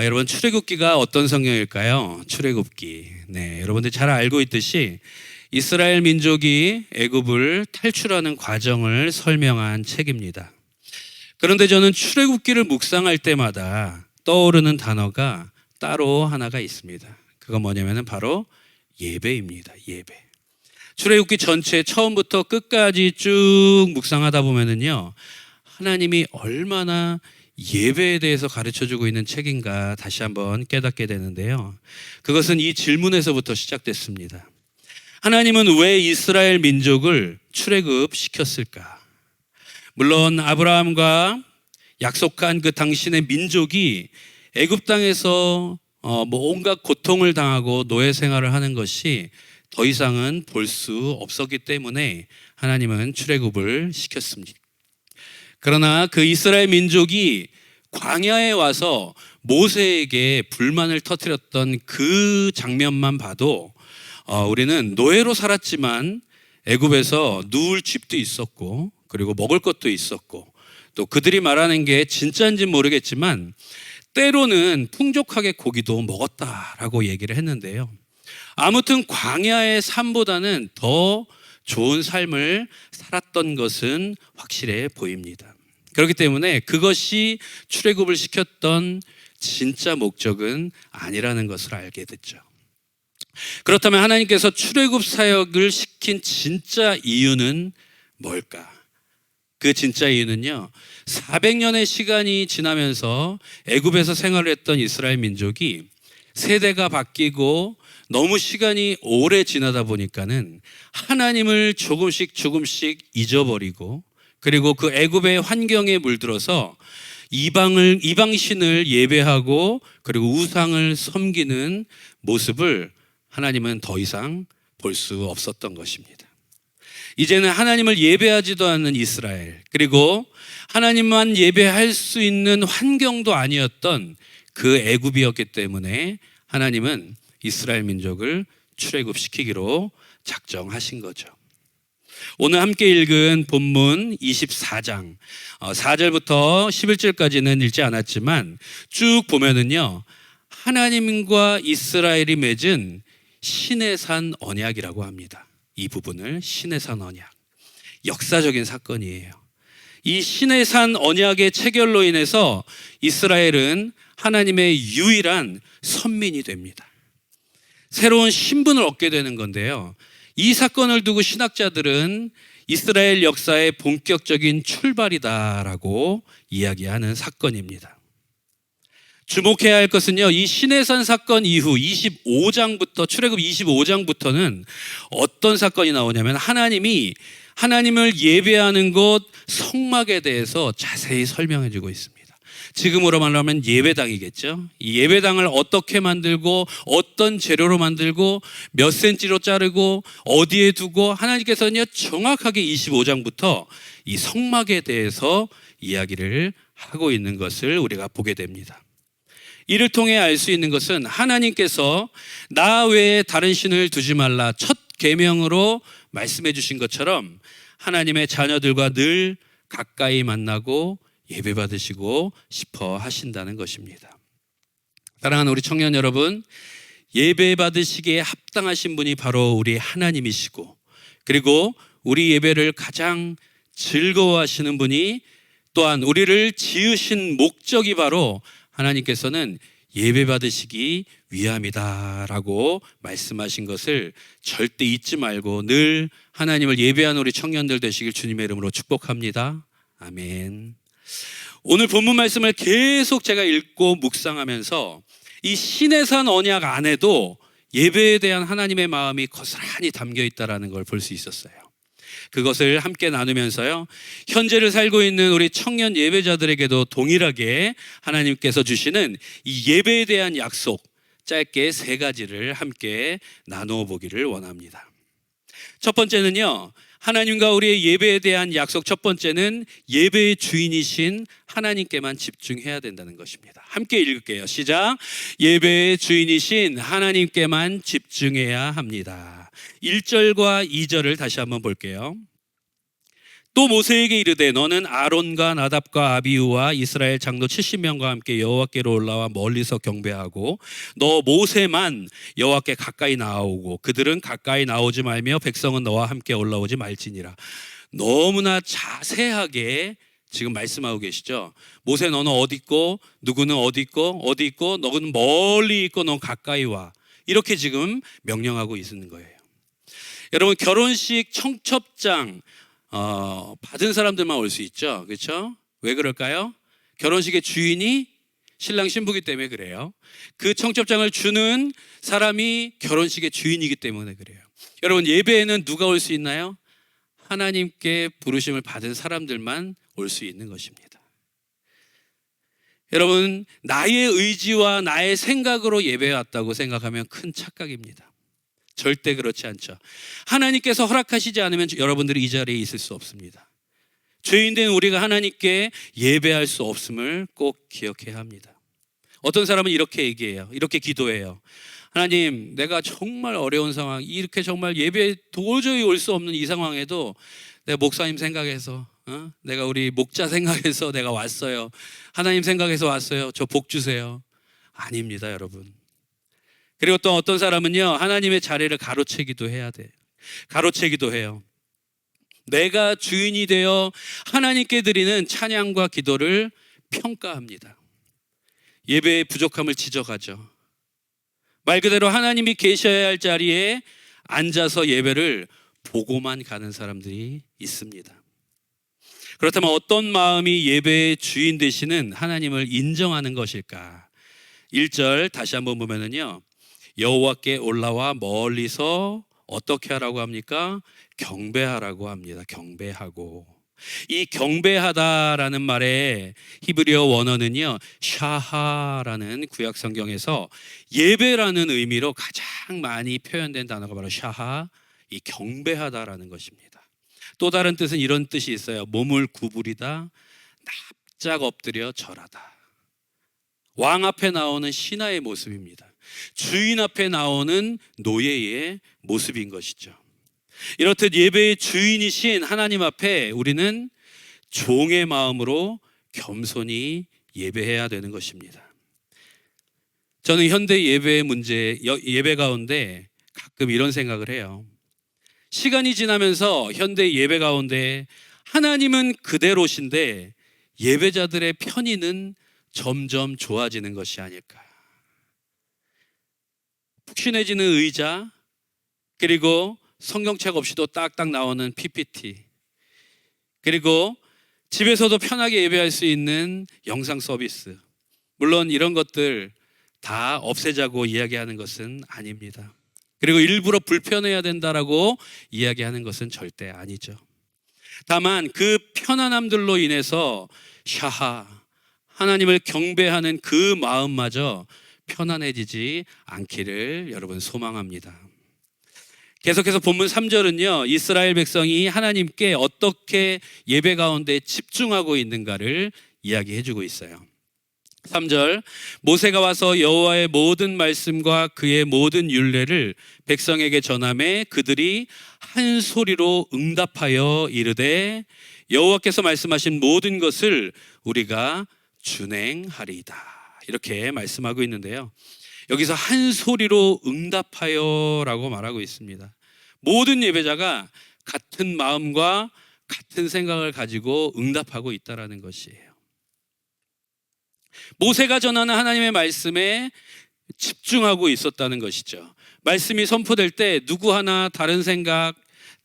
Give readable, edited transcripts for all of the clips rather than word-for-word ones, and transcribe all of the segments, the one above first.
여러분 출애굽기가 어떤 성경일까요? 출애굽기. 네, 여러분들 잘 알고 있듯이 이스라엘 민족이 애굽을 탈출하는 과정을 설명한 책입니다. 그런데 저는 출애굽기를 묵상할 때마다 떠오르는 단어가 따로 하나가 있습니다. 그건 뭐냐면은 바로 예배입니다. 예배. 출애굽기 전체 처음부터 끝까지 쭉 묵상하다 보면은요, 하나님이 얼마나 예배에 대해서 가르쳐주고 있는 책인가 다시 한번 깨닫게 되는데요. 그것은 이 질문에서부터 시작됐습니다. 하나님은 왜 이스라엘 민족을 출애굽시켰을까? 물론 아브라함과 약속한 그 당신의 민족이 애굽 땅에서 온갖 고통을 당하고 노예 생활을 하는 것이 더 이상은 볼 수 없었기 때문에 하나님은 출애굽을 시켰습니다. 그러나 그 이스라엘 민족이 광야에 와서 모세에게 불만을 터뜨렸던 그 장면만 봐도 우리는 노예로 살았지만 애굽에서 누울 집도 있었고 그리고 먹을 것도 있었고 또 그들이 말하는 게 진짜인지는 모르겠지만 때로는 풍족하게 고기도 먹었다라고 얘기를 했는데요. 아무튼 광야의 삶보다는 더 좋은 삶을 살았던 것은 확실해 보입니다. 그렇기 때문에 그것이 출애굽을 시켰던 진짜 목적은 아니라는 것을 알게 됐죠. 그렇다면 하나님께서 출애굽 사역을 시킨 진짜 이유는 뭘까? 그 진짜 이유는요, 400년의 시간이 지나면서 애굽에서 생활을 했던 이스라엘 민족이 세대가 바뀌고 너무 시간이 오래 지나다 보니까는 하나님을 조금씩 잊어버리고 그리고 그 애굽의 환경에 물들어서 이방신을 예배하고 그리고 우상을 섬기는 모습을 하나님은 더 이상 볼 수 없었던 것입니다. 이제는 하나님을 예배하지도 않는 이스라엘, 그리고 하나님만 예배할 수 있는 환경도 아니었던 그 애굽이었기 때문에 하나님은 이스라엘 민족을 출애굽시키기로 작정하신 거죠. 오늘 함께 읽은 본문 24장 4절부터 11절까지는 읽지 않았지만 쭉 보면은요, 하나님과 이스라엘이 맺은 시내산 언약이라고 합니다. 이 부분을 시내산 언약, 역사적인 사건이에요. 이 시내산 언약의 체결로 인해서 이스라엘은 하나님의 유일한 선민이 됩니다. 새로운 신분을 얻게 되는 건데요, 이 사건을 두고 신학자들은 이스라엘 역사의 본격적인 출발이다라고 이야기하는 사건입니다. 주목해야 할 것은요, 이 시내산 사건 이후 25장부터 출애굽 25장부터는 어떤 사건이 나오냐면 하나님이 하나님을 예배하는 곳 성막에 대해서 자세히 설명해 주고 있습니다. 지금으로 말하면 예배당이겠죠. 이 예배당을 어떻게 만들고 어떤 재료로 만들고 몇 센치로 자르고 어디에 두고 하나님께서는요, 정확하게 25장부터 이 성막에 대해서 이야기를 하고 있는 것을 우리가 보게 됩니다. 이를 통해 알 수 있는 것은 하나님께서 나 외에 다른 신을 두지 말라 첫 계명으로 말씀해 주신 것처럼 하나님의 자녀들과 늘 가까이 만나고 예배 받으시고 싶어 하신다는 것입니다. 사랑하는 우리 청년 여러분, 예배 받으시기에 합당하신 분이 바로 우리 하나님이시고, 그리고 우리 예배를 가장 즐거워하시는 분이 또한 우리를 지으신 목적이 바로 하나님께서는 예배 받으시기 위함이다라고 말씀하신 것을 절대 잊지 말고 늘 하나님을 예배하는 우리 청년들 되시길 주님의 이름으로 축복합니다. 아멘. 오늘 본문 말씀을 계속 제가 읽고 묵상하면서 이 시내산 언약 안에도 예배에 대한 하나님의 마음이 고스란히 담겨 있다는 걸 볼 수 있었어요. 그것을 함께 나누면서요, 현재를 살고 있는 우리 청년 예배자들에게도 동일하게 하나님께서 주시는 이 예배에 대한 약속, 짧게 3가지를 함께 나누어 보기를 원합니다. 첫 번째는요, 하나님과 우리의 예배에 대한 약속 첫 번째는 예배의 주인이신 하나님께만 집중해야 된다는 것입니다. 함께 읽을게요. 시작. 예배의 주인이신 하나님께만 집중해야 합니다. 1절과 2절을 다시 한번 볼게요. 또 모세에게 이르되 너는 아론과 나답과 아비후와 이스라엘 장로 70명과 함께 여호와께로 올라와 멀리서 경배하고 너 모세만 여호와께 가까이 나아오고 그들은 가까이 나오지 말며 백성은 너와 함께 올라오지 말지니라. 너무나 자세하게 지금 말씀하고 계시죠. 모세 너는 어디 있고 누구는 어디 있고 어디 있고 너는 멀리 있고 넌 가까이 와. 이렇게 지금 명령하고 있는 거예요. 여러분 결혼식 청첩장 받은 사람들만 올 수 있죠. 그렇죠? 왜 그럴까요? 결혼식의 주인이 신랑 신부기 때문에 그래요. 그 청첩장을 주는 사람이 결혼식의 주인이기 때문에 그래요. 여러분 예배에는 누가 올 수 있나요? 하나님께 부르심을 받은 사람들만 올 수 있는 것입니다. 여러분 나의 의지와 나의 생각으로 예배해 왔다고 생각하면 큰 착각입니다. 절대 그렇지 않죠. 하나님께서 허락하시지 않으면 여러분들이 이 자리에 있을 수 없습니다. 죄인된 우리가 하나님께 예배할 수 없음을 꼭 기억해야 합니다. 어떤 사람은 이렇게 얘기해요. 이렇게 기도해요. 하나님, 내가 정말 어려운 상황, 이렇게 정말 예배에 도저히 올 수 없는 이 상황에도 내가 목사님 생각해서 내가 우리 목자 생각해서 내가 왔어요. 하나님 생각해서 왔어요. 저 복 주세요. 아닙니다, 여러분. 그리고 또 어떤 사람은요, 하나님의 자리를 가로채기도 해야 돼. 가로채기도 해요. 내가 주인이 되어 하나님께 드리는 찬양과 기도를 평가합니다. 예배의 부족함을 지적하죠. 말 그대로 하나님이 계셔야 할 자리에 앉아서 예배를 보고만 가는 사람들이 있습니다. 그렇다면 어떤 마음이 예배의 주인 되시는 하나님을 인정하는 것일까? 1절 다시 한번 보면은요, 여호와께 올라와 멀리서 어떻게 하라고 합니까? 경배하라고 합니다. 경배하고. 이 경배하다라는 말의 히브리어 원어는요, 샤하라는 구약 성경에서 예배라는 의미로 가장 많이 표현된 단어가 바로 샤하, 이 경배하다라는 것입니다. 또 다른 뜻은 이런 뜻이 있어요. 몸을 구부리다, 납작 엎드려 절하다. 왕 앞에 나오는 신하의 모습입니다. 주인 앞에 나오는 노예의 모습인 것이죠. 이렇듯 예배의 주인이신 하나님 앞에 우리는 종의 마음으로 겸손히 예배해야 되는 것입니다. 저는 현대 예배의 문제, 예배 가운데 가끔 이런 생각을 해요. 시간이 지나면서 현대 예배 가운데 하나님은 그대로신데 예배자들의 편의는 점점 좋아지는 것이 아닐까. 푹신해지는 의자, 그리고 성경책 없이도 딱딱 나오는 PPT, 그리고 집에서도 편하게 예배할 수 있는 영상 서비스. 물론 이런 것들 다 없애자고 이야기하는 것은 아닙니다. 그리고 일부러 불편해야 된다라고 이야기하는 것은 절대 아니죠. 다만 그 편안함들로 인해서 샤하, 하나님을 경배하는 그 마음마저 편안해지지 않기를 여러분 소망합니다. 계속해서 본문 3절은요, 이스라엘 백성이 하나님께 어떻게 예배 가운데 집중하고 있는가를 이야기해주고 있어요. 3절, 모세가 와서 여호와의 모든 말씀과 그의 모든 율례를 백성에게 전하매 그들이 한 소리로 응답하여 이르되 여호와께서 말씀하신 모든 것을 우리가 준행하리이다. 이렇게 말씀하고 있는데요, 여기서 한 소리로 응답하여 라고 말하고 있습니다. 모든 예배자가 같은 마음과 같은 생각을 가지고 응답하고 있다는 것이에요. 모세가 전하는 하나님의 말씀에 집중하고 있었다는 것이죠. 말씀이 선포될 때 누구 하나 다른 생각,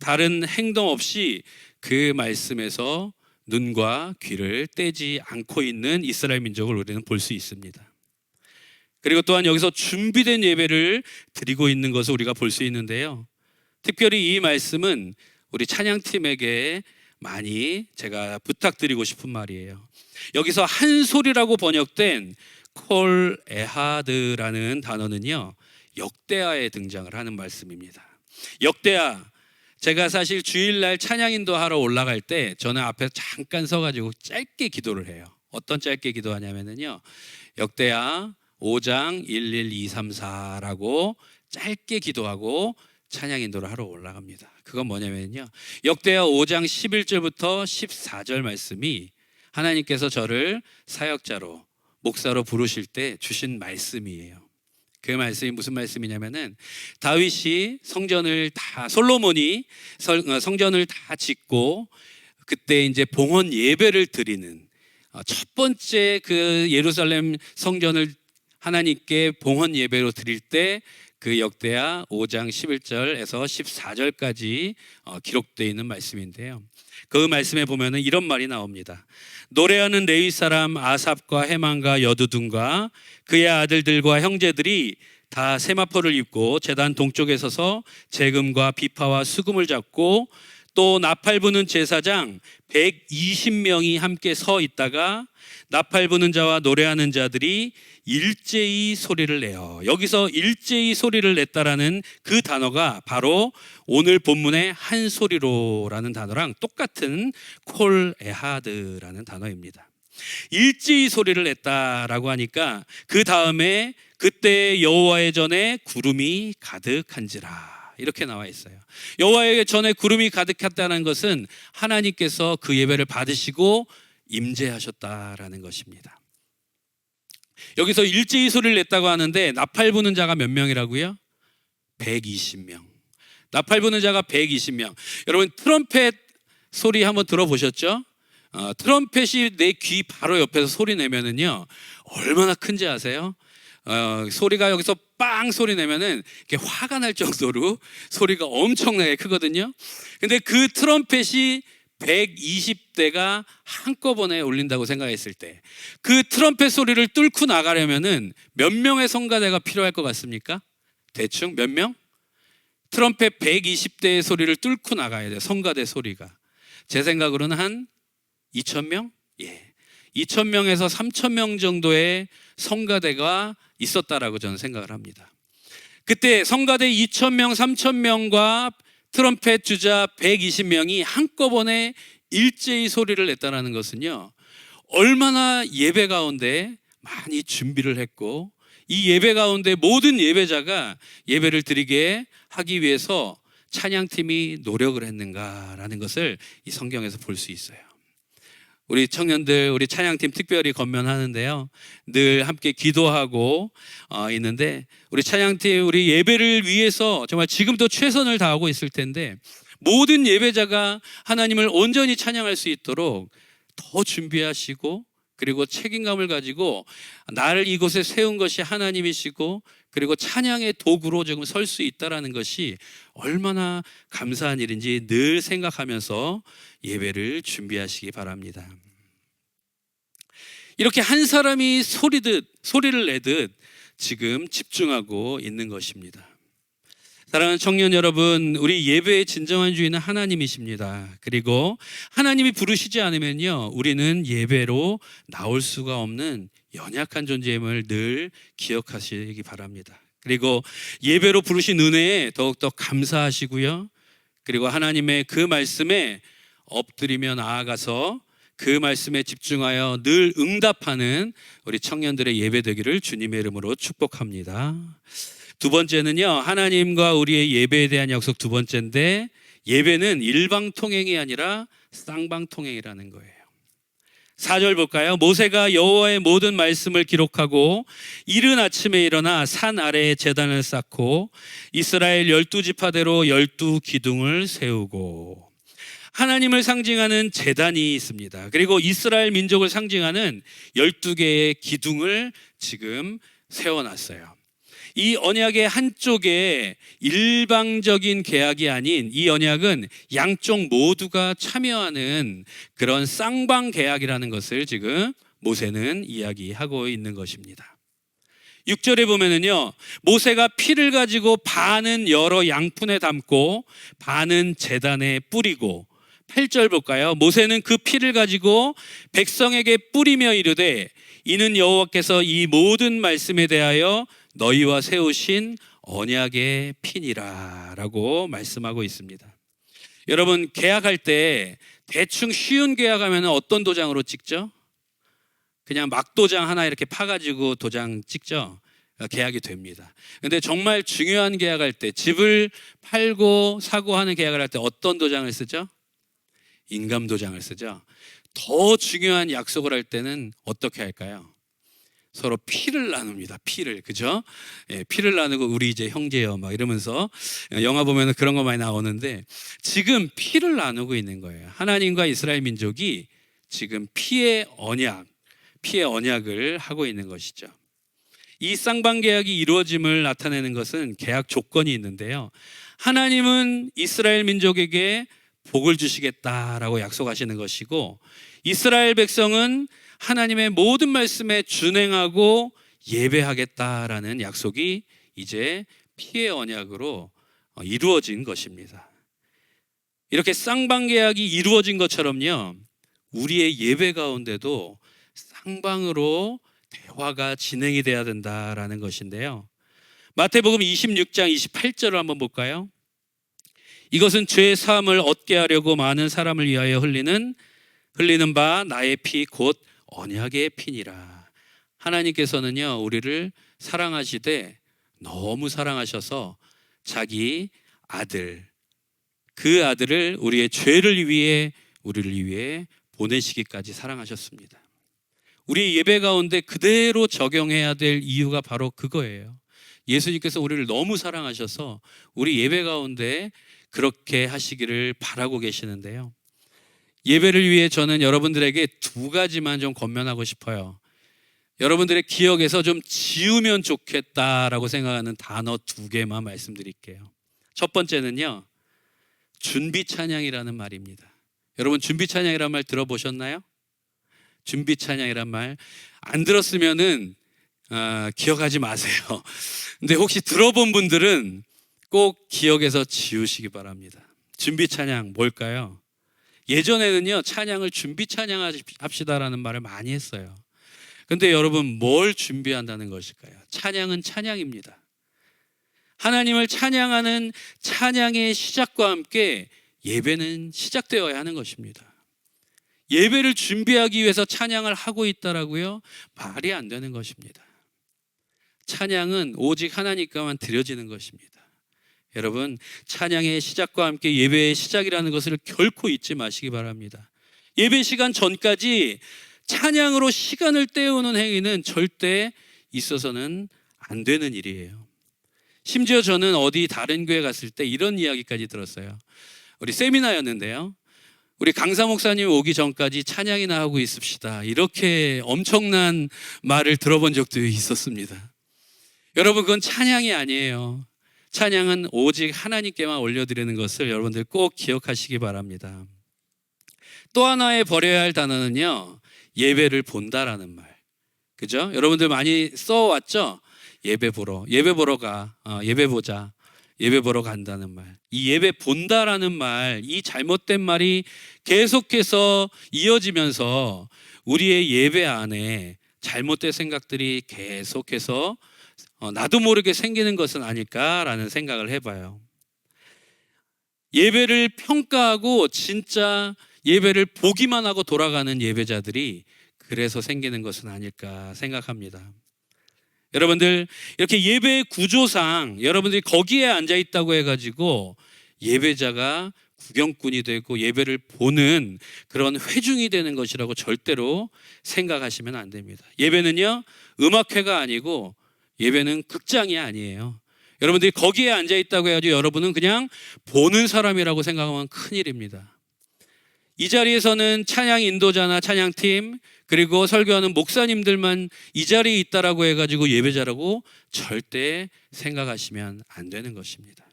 다른 행동 없이 그 말씀에서 눈과 귀를 떼지 않고 있는 이스라엘 민족을 우리는 볼 수 있습니다. 그리고 또한 여기서 준비된 예배를 드리고 있는 것을 우리가 볼 수 있는데요, 특별히 이 말씀은 우리 찬양팀에게 많이 제가 부탁드리고 싶은 말이에요. 여기서 한 소리라고 번역된 콜 에하드라는 단어는요, 역대하에 등장을 하는 말씀입니다. 역대하, 제가 사실 주일날 찬양 인도하러 올라갈 때 저는 앞에 잠깐 서가지고 짧게 기도를 해요. 어떤 짧게 기도하냐면요, 역대하 5장 1, 2, 3, 4라고 짧게 기도하고 찬양 인도를 하러 올라갑니다. 그건 뭐냐면요, 역대하 5장 11절부터 14절 말씀이 하나님께서 저를 사역자로, 목사로 부르실 때 주신 말씀이에요. 그 말씀이 무슨 말씀이냐면은, 다윗이 솔로몬이 성전을 다 짓고 그때 이제 봉헌 예배를 드리는 첫 번째 그 예루살렘 성전을 하나님께 봉헌 예배로 드릴 때 그 역대하 5장 11절에서 14절까지 기록되어 있는 말씀인데요. 그 말씀에 보면은 이런 말이 나옵니다. 노래하는 레위 사람 아삽과 헤만과 여두둔과 그의 아들들과 형제들이 다 세마포를 입고 제단 동쪽에 서서 재금과 비파와 수금을 잡고, 또 나팔 부는 제사장 120명이 함께 서 있다가 나팔 부는 자와 노래하는 자들이 일제히 소리를 내요. 여기서 일제히 소리를 냈다라는 그 단어가 바로 오늘 본문의 한 소리로라는 단어랑 똑같은 콜 에하드라는 단어입니다. 일제히 소리를 냈다라고 하니까 그 다음에 그때 여호와의 전에 구름이 가득한지라 이렇게 나와 있어요. 여호와의 전에 구름이 가득했다는 것은 하나님께서 그 예배를 받으시고 임재하셨다라는 것입니다. 여기서 일제히 소리를 냈다고 하는데 나팔 부는 자가 몇 명이라고요? 120명. 나팔 부는 자가 120명. 여러분, 트럼펫 소리 한번 들어보셨죠? 트럼펫이 내 귀 바로 옆에서 소리 내면은요, 얼마나 큰지 아세요? 소리가 여기서 빵 소리 내면은 이렇게 화가 날 정도로 소리가 엄청나게 크거든요. 근데 그 트럼펫이 120대가 한꺼번에 울린다고 생각했을 때, 그 트럼펫 소리를 뚫고 나가려면은 몇 명의 성가대가 필요할 것 같습니까? 대충 몇 명? 트럼펫 120대의 소리를 뚫고 나가야 돼요. 성가대 소리가. 제 생각으로는 한 2,000명? 예. 2,000명에서 3,000명 정도의 성가대가 있었다라고 저는 생각을 합니다. 그때 성가대 2,000명, 3,000명과 트럼펫 주자 120명이 한꺼번에 일제히 소리를 냈다는 것은요, 얼마나 예배 가운데 많이 준비를 했고, 이 예배 가운데 모든 예배자가 예배를 드리게 하기 위해서 찬양팀이 노력을 했는가라는 것을 이 성경에서 볼 수 있어요. 우리 청년들, 우리 찬양팀 특별히 건면하는데요, 늘 함께 기도하고 있는데, 우리 찬양팀, 우리 예배를 위해서 정말 지금도 최선을 다하고 있을 텐데, 모든 예배자가 하나님을 온전히 찬양할 수 있도록 더 준비하시고, 그리고 책임감을 가지고 나를 이곳에 세운 것이 하나님이시고, 그리고 찬양의 도구로 지금 설 수 있다는 것이 얼마나 감사한 일인지 늘 생각하면서 예배를 준비하시기 바랍니다. 이렇게 한 사람이 소리를 내듯 지금 집중하고 있는 것입니다. 사랑하는 청년 여러분, 우리 예배의 진정한 주인은 하나님이십니다. 그리고 하나님이 부르시지 않으면요, 우리는 예배로 나올 수가 없는 연약한 존재임을 늘 기억하시기 바랍니다. 그리고 예배로 부르신 은혜에 더욱더 감사하시고요, 그리고 하나님의 그 말씀에 엎드리며 나아가서 그 말씀에 집중하여 늘 응답하는 우리 청년들의 예배 되기를 주님의 이름으로 축복합니다. 두 번째는요, 하나님과 우리의 예배에 대한 약속 두 번째인데, 예배는 일방통행이 아니라 쌍방통행이라는 거예요. 4절 볼까요? 모세가 여호와의 모든 말씀을 기록하고 이른 아침에 일어나 산 아래에 제단을 쌓고 이스라엘 12지파대로 12기둥을 세우고. 하나님을 상징하는 제단이 있습니다. 그리고 이스라엘 민족을 상징하는 12개의 기둥을 지금 세워놨어요. 이 언약의 한쪽에 일방적인 계약이 아닌 이 언약은 양쪽 모두가 참여하는 그런 쌍방 계약이라는 것을 지금 모세는 이야기하고 있는 것입니다. 6절에 보면은요, 모세가 피를 가지고 반은 여러 양푼에 담고 반은 제단에 뿌리고, 8절 볼까요? 모세는 그 피를 가지고 백성에게 뿌리며 이르되 이는 여호와께서 이 모든 말씀에 대하여 너희와 세우신 언약의 피니라 라고 말씀하고 있습니다. 여러분, 계약할 때 대충 쉬운 계약하면 어떤 도장으로 찍죠? 그냥 막도장 하나 이렇게 파가지고 도장 찍죠. 계약이 됩니다. 근데 정말 중요한 계약할 때, 집을 팔고 사고 하는 계약을 할 때 어떤 도장을 쓰죠? 인감 도장을 쓰죠. 더 중요한 약속을 할 때는 어떻게 할까요? 서로 피를 나눕니다. 피를, 그죠? 예, 피를 나누고 우리 이제 형제여 막 이러면서 영화 보면 그런 거 많이 나오는데, 지금 피를 나누고 있는 거예요. 하나님과 이스라엘 민족이 지금 피의 언약을 하고 있는 것이죠. 이 쌍방 계약이 이루어짐을 나타내는 것은 계약 조건이 있는데요. 하나님은 이스라엘 민족에게 복을 주시겠다라고 약속하시는 것이고, 이스라엘 백성은 하나님의 모든 말씀에 준행하고 예배하겠다라는 약속이 이제 피의 언약으로 이루어진 것입니다. 이렇게 쌍방 계약이 이루어진 것처럼요, 우리의 예배 가운데도 쌍방으로 대화가 진행이 돼야 된다라는 것인데요. 마태복음 26장 28절을 한번 볼까요? 이것은 죄의 사함을 얻게 하려고 많은 사람을 위하여 흘리는 바 나의 피 곧 언약의 피니라. 하나님께서는요, 우리를 사랑하시되 너무 사랑하셔서 자기 아들, 그 아들을 우리의 죄를 위해, 우리를 위해 보내시기까지 사랑하셨습니다. 우리 예배 가운데 그대로 적용해야 될 이유가 바로 그거예요. 예수님께서 우리를 너무 사랑하셔서 우리 예배 가운데 그렇게 하시기를 바라고 계시는데요. 예배를 위해 저는 여러분들에게 두 가지만 좀 권면하고 싶어요. 여러분들의 기억에서 좀 지우면 좋겠다라고 생각하는 단어 두 개만 말씀드릴게요. 첫 번째는요, 준비 찬양이라는 말입니다. 여러분, 준비 찬양이라는 말 들어보셨나요? 준비 찬양이란 말 안 들었으면은 기억하지 마세요. 근데 혹시 들어본 분들은 꼭 기억에서 지우시기 바랍니다. 준비 찬양 뭘까요? 예전에는요, 찬양을 준비 찬양합시다라는 말을 많이 했어요. 근데 여러분, 뭘 준비한다는 것일까요? 찬양은 찬양입니다. 하나님을 찬양하는 찬양의 시작과 함께 예배는 시작되어야 하는 것입니다. 예배를 준비하기 위해서 찬양을 하고 있다라고요? 말이 안 되는 것입니다. 찬양은 오직 하나님께만 드려지는 것입니다. 여러분, 찬양의 시작과 함께 예배의 시작이라는 것을 결코 잊지 마시기 바랍니다. 예배 시간 전까지 찬양으로 시간을 때우는 행위는 절대 있어서는 안 되는 일이에요. 심지어 저는 어디 다른 교회 갔을 때 이런 이야기까지 들었어요. 우리 세미나였는데요, 우리 강사 목사님 오기 전까지 찬양이나 하고 있읍시다, 이렇게 엄청난 말을 들어본 적도 있었습니다. 여러분, 그건 찬양이 아니에요. 찬양은 오직 하나님께만 올려드리는 것을 여러분들 꼭 기억하시기 바랍니다. 또 하나의 버려야 할 단어는요, 예배를 본다라는 말. 그죠? 여러분들 많이 써왔죠? 예배 보러 가, 예배 보자, 예배 보러 간다는 말. 이 예배 본다라는 말, 이 잘못된 말이 계속해서 이어지면서 우리의 예배 안에 잘못된 생각들이 계속해서 나도 모르게 생기는 것은 아닐까라는 생각을 해봐요. 예배를 평가하고 진짜 예배를 보기만 하고 돌아가는 예배자들이 그래서 생기는 것은 아닐까 생각합니다. 여러분들, 이렇게 예배의 구조상 여러분들이 거기에 앉아 있다고 해가지고 예배자가 구경꾼이 되고 예배를 보는 그런 회중이 되는 것이라고 절대로 생각하시면 안 됩니다. 예배는요, 음악회가 아니고 예배는 극장이 아니에요. 여러분들이 거기에 앉아 있다고 해가지고 여러분은 그냥 보는 사람이라고 생각하면 큰일입니다. 이 자리에서는 찬양 인도자나 찬양팀, 그리고 설교하는 목사님들만 이 자리에 있다라고 해가지고 예배자라고 절대 생각하시면 안 되는 것입니다.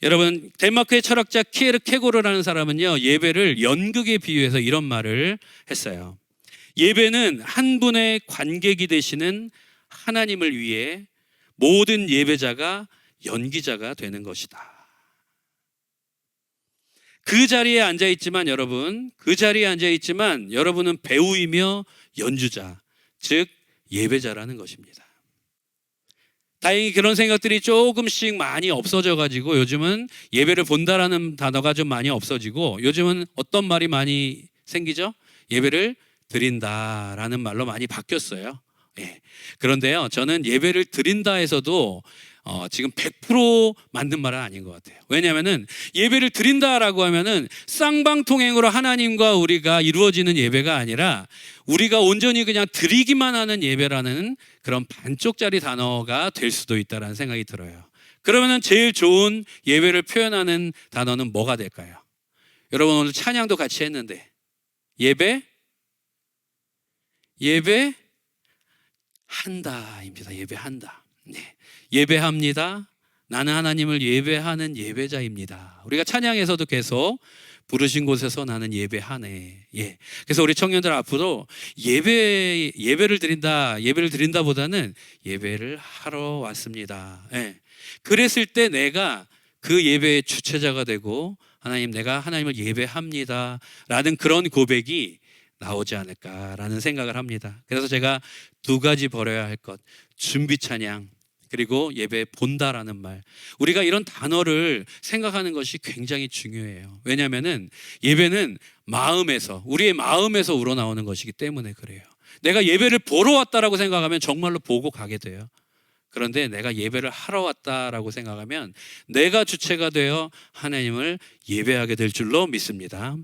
여러분, 덴마크의 철학자 키에르케고르라는 사람은요, 예배를 연극에 비유해서 이런 말을 했어요. 예배는 한 분의 관객이 되시는 하나님을 위해 모든 예배자가 연기자가 되는 것이다. 그 자리에 앉아 있지만 여러분은 배우이며 연주자, 즉 예배자라는 것입니다. 다행히 그런 생각들이 조금씩 많이 없어져 가지고 요즘은 예배를 본다라는 단어가 좀 많이 없어지고, 요즘은 어떤 말이 많이 생기죠? 예배를 드린다라는 말로 많이 바뀌었어요. 예. 그런데요, 저는 예배를 드린다 해서도 지금 100% 맞는 말은 아닌 것 같아요. 왜냐하면은 예배를 드린다라고 하면은 쌍방통행으로 하나님과 우리가 이루어지는 예배가 아니라 우리가 온전히 그냥 드리기만 하는 예배라는 그런 반쪽짜리 단어가 될 수도 있다라는 생각이 들어요. 그러면은 제일 좋은 예배를 표현하는 단어는 뭐가 될까요? 여러분 오늘 찬양도 같이 했는데 예배한다입니다. 예배한다. 네. 예배합니다. 나는 하나님을 예배하는 예배자입니다. 우리가 찬양에서도 계속 부르신 곳에서 나는 예배하네. 예. 그래서 우리 청년들 앞으로 예배를 드린다보다는 예배를 하러 왔습니다. 예. 그랬을 때 내가 그 예배의 주체자가 되고 하나님, 내가 하나님을 예배합니다 라는 그런 고백이 나오지 않을까라는 생각을 합니다. 그래서 제가 두 가지 버려야 할 것, 준비 찬양 그리고 예배 본다라는 말, 우리가 이런 단어를 생각하는 것이 굉장히 중요해요. 왜냐하면은 예배는 우리의 마음에서 우러나오는 것이기 때문에 그래요. 내가 예배를 보러 왔다라고 생각하면 정말로 보고 가게 돼요. 그런데 내가 예배를 하러 왔다라고 생각하면 내가 주체가 되어 하나님을 예배하게 될 줄로 믿습니다.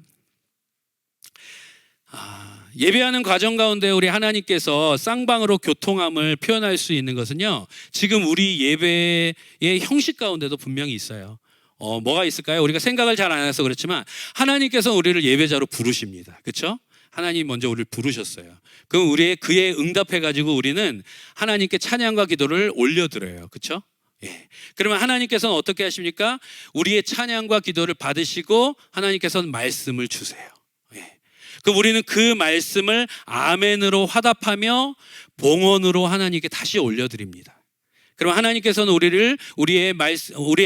예배하는 과정 가운데 우리 하나님께서 쌍방으로 교통함을 표현할 수 있는 것은요, 지금 우리 예배의 형식 가운데도 분명히 있어요. 뭐가 있을까요? 우리가 생각을 잘 안 해서 그렇지만 하나님께서 우리를 예배자로 부르십니다. 그렇죠? 하나님 먼저 우리를 부르셨어요. 그럼 그에 응답해가지고 우리는 하나님께 찬양과 기도를 올려드려요. 그렇죠? 예. 그러면 하나님께서는 어떻게 하십니까? 우리의 찬양과 기도를 받으시고 하나님께서는 말씀을 주세요. 예. 그럼 우리는 그 말씀을 아멘으로 화답하며 봉헌으로 하나님께 다시 올려드립니다. 그럼 하나님께서는 우리의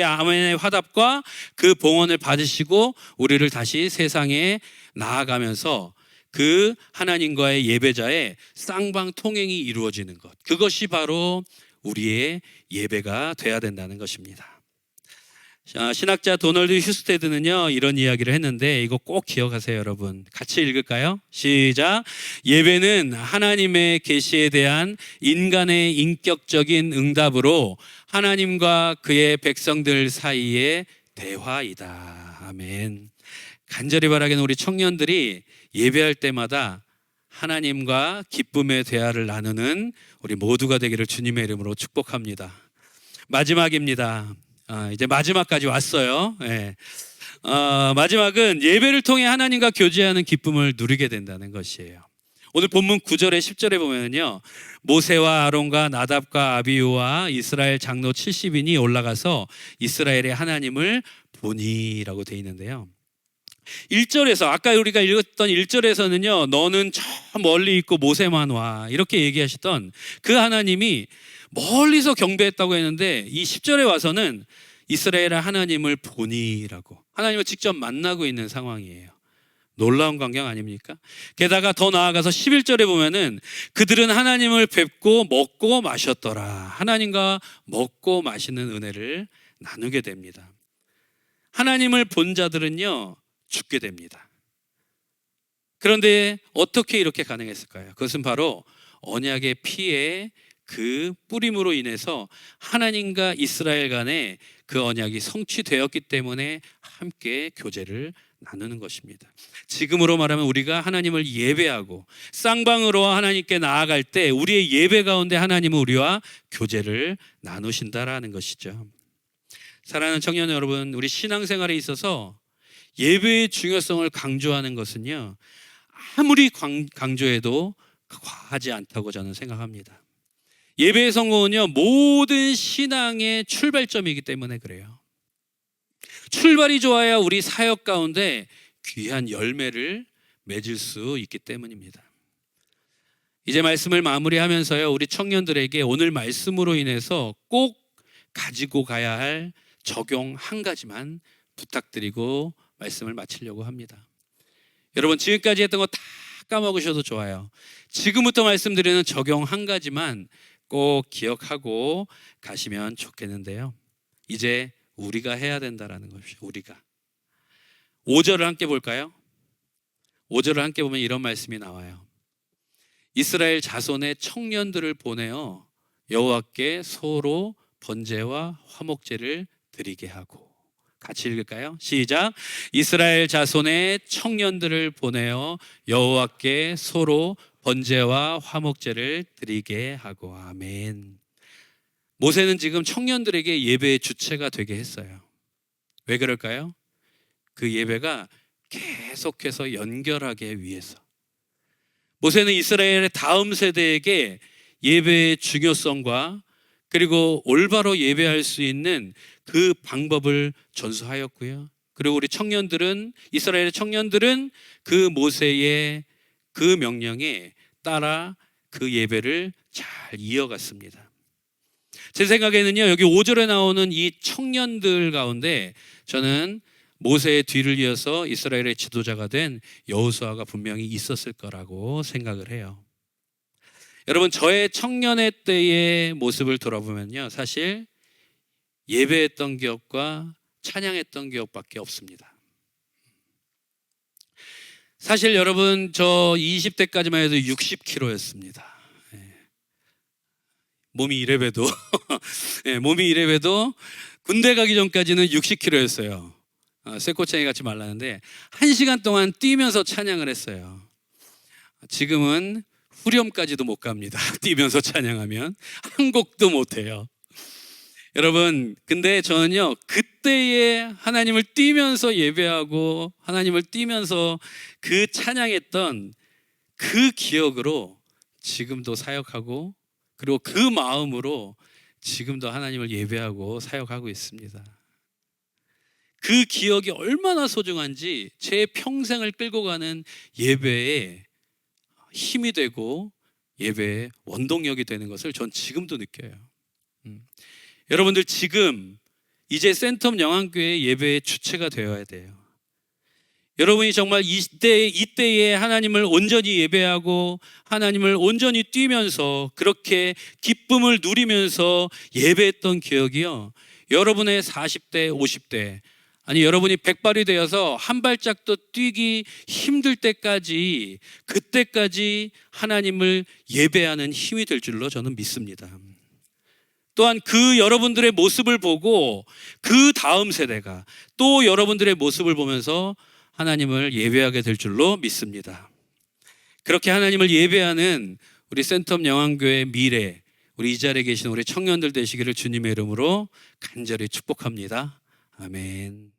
아멘의 화답과 그 봉헌을 받으시고 우리를 다시 세상에 나아가면서 그 하나님과의 예배자의 쌍방통행이 이루어지는 것, 그것이 바로 우리의 예배가 돼야 된다는 것입니다. 신학자 도널드 휴스테드는요, 이런 이야기를 했는데 이거 꼭 기억하세요. 여러분 같이 읽을까요? 시작. 예배는 하나님의 계시에 대한 인간의 인격적인 응답으로 하나님과 그의 백성들 사이의 대화이다. 아멘. 간절히 바라기는 우리 청년들이 예배할 때마다 하나님과 기쁨의 대화를 나누는 우리 모두가 되기를 주님의 이름으로 축복합니다. 마지막입니다. 이제 마지막까지 왔어요. 예. 마지막은 예배를 통해 하나님과 교제하는 기쁨을 누리게 된다는 것이에요. 오늘 본문 9절에 10절에 보면요, 모세와 아론과 나답과 아비후와 이스라엘 장로 70인이 올라가서 이스라엘의 하나님을 보니라고 되어 있는데요, 1절에서 아까 우리가 읽었던 1절에서는요, 너는 저 멀리 있고 모세만 와 이렇게 얘기하시던 그 하나님이 멀리서 경배했다고 했는데 이 10절에 와서는 이스라엘의 하나님을 보니라고, 하나님을 직접 만나고 있는 상황이에요. 놀라운 광경 아닙니까? 게다가 더 나아가서 11절에 보면은 그들은 하나님을 뵙고 먹고 마셨더라. 하나님과 먹고 마시는 은혜를 나누게 됩니다. 하나님을 본 자들은요, 죽게 됩니다. 그런데 어떻게 이렇게 가능했을까요? 그것은 바로 언약의 피의 그 뿌림으로 인해서 하나님과 이스라엘 간의 그 언약이 성취되었기 때문에 함께 교제를 나누는 것입니다. 지금으로 말하면 우리가 하나님을 예배하고 쌍방으로 하나님께 나아갈 때 우리의 예배 가운데 하나님은 우리와 교제를 나누신다라는 것이죠. 사랑하는 청년 여러분, 우리 신앙생활에 있어서 예배의 중요성을 강조하는 것은요, 아무리 강조해도 과하지 않다고 저는 생각합니다. 예배의 성공은요, 모든 신앙의 출발점이기 때문에 그래요. 출발이 좋아야 우리 사역 가운데 귀한 열매를 맺을 수 있기 때문입니다. 이제 말씀을 마무리하면서요, 우리 청년들에게 오늘 말씀으로 인해서 꼭 가지고 가야 할 적용 한 가지만 부탁드리고 말씀을 마치려고 합니다. 여러분 지금까지 했던 거 다 까먹으셔도 좋아요. 지금부터 말씀드리는 적용 한 가지만 꼭 기억하고 가시면 좋겠는데요, 이제 우리가 해야 된다라는 것이죠. 우리가 5절을 함께 볼까요? 5절을 함께 보면 이런 말씀이 나와요. 이스라엘 자손의 청년들을 보내어 여호와께 소로 번제와 화목제를 드리게 하고. 같이 읽을까요? 시작. 이스라엘 자손의 청년들을 보내어 여호와께 소로 번제와 화목제를 드리게 하고. 아멘. 모세는 지금 청년들에게 예배의 주체가 되게 했어요. 왜 그럴까요? 그 예배가 계속해서 연결하기 위해서. 모세는 이스라엘의 다음 세대에게 예배의 중요성과 그리고 올바로 예배할 수 있는 그 방법을 전수하였고요. 그리고 우리 청년들은, 이스라엘의 청년들은 그 모세의 그 명령에 따라 그 예배를 잘 이어갔습니다. 제 생각에는요, 여기 5절에 나오는 이 청년들 가운데 저는 모세의 뒤를 이어서 이스라엘의 지도자가 된 여호수아가 분명히 있었을 거라고 생각을 해요. 여러분, 저의 청년의 때의 모습을 돌아보면요, 사실 예배했던 기억과 찬양했던 기억밖에 없습니다. 사실 여러분, 저 20대까지만 해도 60kg였습니다. 몸이 이래봬도 몸이 이래봬도 군대 가기 전까지는 60kg였어요. 쇠꼬챙이 같이 말랐는데 1시간 동안 뛰면서 찬양을 했어요. 지금은 후렴까지도 못 갑니다. 뛰면서 찬양하면 한 곡도 못 해요. 여러분, 근데 저는요, 그때에 하나님을 뛰면서 예배하고 하나님을 뛰면서 그 찬양했던 그 기억으로 지금도 사역하고, 그리고 그 마음으로 지금도 하나님을 예배하고 사역하고 있습니다. 그 기억이 얼마나 소중한지 제 평생을 끌고 가는 예배에 힘이 되고 예배의 원동력이 되는 것을 전 지금도 느껴요. 여러분들, 지금 이제 센텀 영안교회 예배의 주체가 되어야 돼요. 여러분이 정말 이때에 하나님을 온전히 예배하고 하나님을 온전히 뛰면서 그렇게 기쁨을 누리면서 예배했던 기억이요, 여러분의 40대, 50대, 아니 여러분이 백발이 되어서 한 발짝도 뛰기 힘들 때까지, 그때까지 하나님을 예배하는 힘이 될 줄로 저는 믿습니다. 또한 그 여러분들의 모습을 보고 그 다음 세대가 또 여러분들의 모습을 보면서 하나님을 예배하게 될 줄로 믿습니다. 그렇게 하나님을 예배하는 우리 센텀 영안교회 미래, 우리 이 자리에 계신 우리 청년들 되시기를 주님의 이름으로 간절히 축복합니다. 아멘.